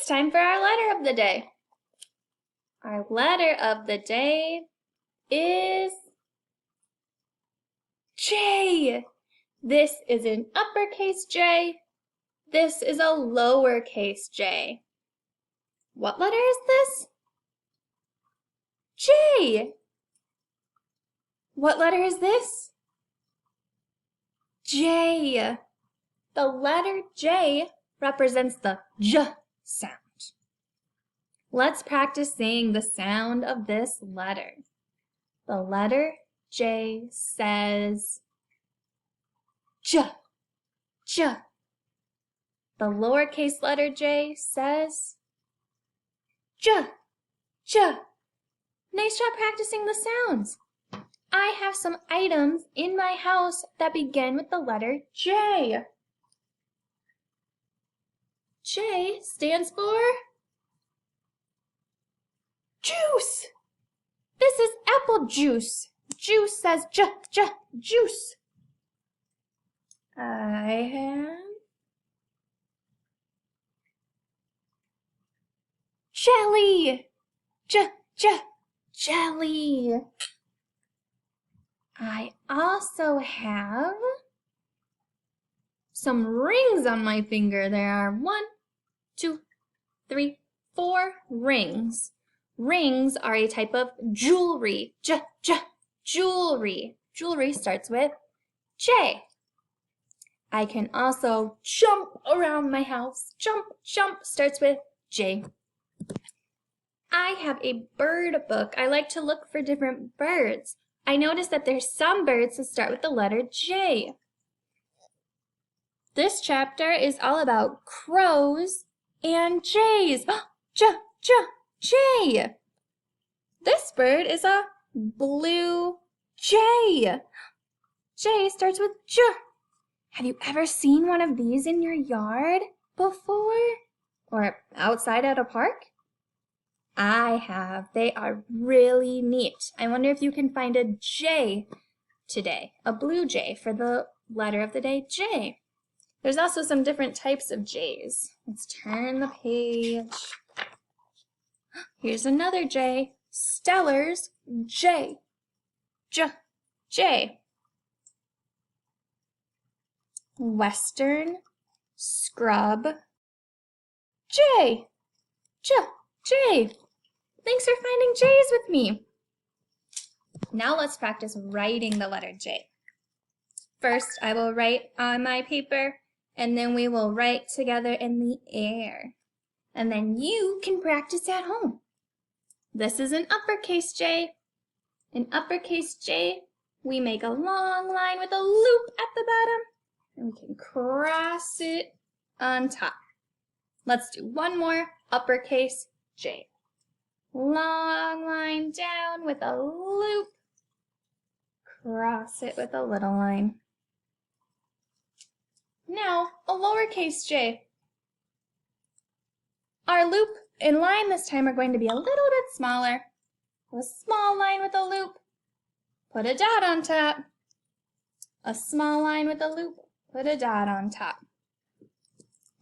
time for our letter of the day. Our letter of the day is J. This is an uppercase J. This is a lowercase j. What letter is this? J. What letter is this? J. The letter J represents the J sound. Let's practice saying the sound of this letter. The letter J says J, J. The lowercase letter J says J, J. Nice job practicing the sounds. I have some items in my house that begin with the letter J. J stands for juice. This is apple juice. Juice says J, J, juice. I have jelly. J, J, jelly. I also have some rings on my finger. There are 1, 2, 3, 4 rings. Rings are a type of jewelry. J, J, jewelry. Jewelry starts with J. I can also jump around my house. Jump, jump starts with J. I have a bird book. I like to look for different birds. I noticed that there's some birds that start with the letter J. This chapter is all about crows and jays. J, J, J. This bird is a blue jay. J starts with J. Have you ever seen one of these in your yard before? Or outside at a park? I have. They are really neat. I wonder if you can find a J today, a blue J for the letter of the day, J. There's also some different types of J's. Let's turn the page. Here's another J, Stellar's J. J, J. Western Scrub J. J, J. Thanks for finding J's with me. Now let's practice writing the letter J. First, I will write on my paper, and then we will write together in the air. And then you can practice at home. This is an uppercase J. In uppercase J, we make a long line with a loop at the bottom, and we can cross it on top. Let's do one more uppercase J. Long line down with a loop. Cross it with a little line. Now, a lowercase j. Our loop and line this time are going to be a little bit smaller. A small line with a loop. Put a dot on top. A small line with a loop. Put a dot on top.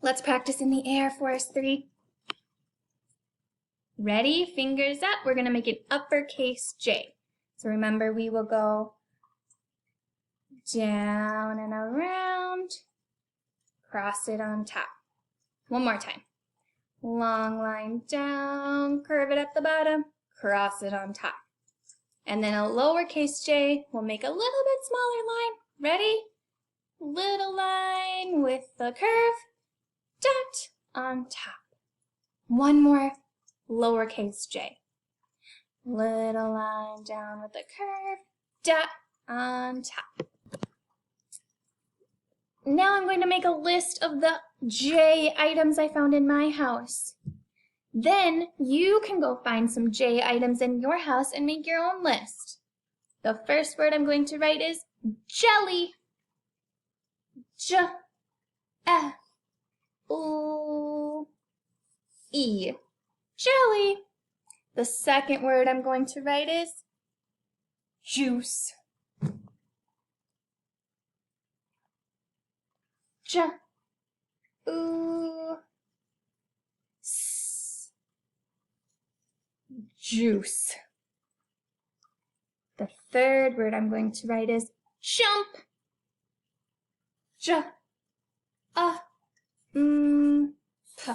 Let's practice in the air for us 3. Ready? Fingers up. We're going to make an uppercase J. So remember, we will go down and around, cross it on top. One more time. Long line down, curve it at the bottom, cross it on top. And then a lowercase j, we'll make a little bit smaller line. Ready? Little line with the curve, dot on top. One more lowercase j. Little line down with the curve, dot on top. Now I'm going to make a list of the J items I found in my house. Then you can go find some J items in your house and make your own list. The first word I'm going to write is jelly. J, E, O, E. Jelly. The second word I'm going to write is juice. J, U, juice. The third word I'm going to write is jump. J, p.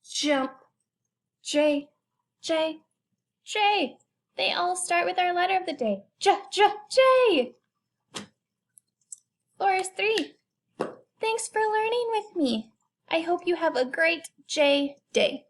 Jump. J, J, J. They all start with our letter of the day. J, J, J. Chorus 3. Thanks for learning with me. I hope you have a great J day.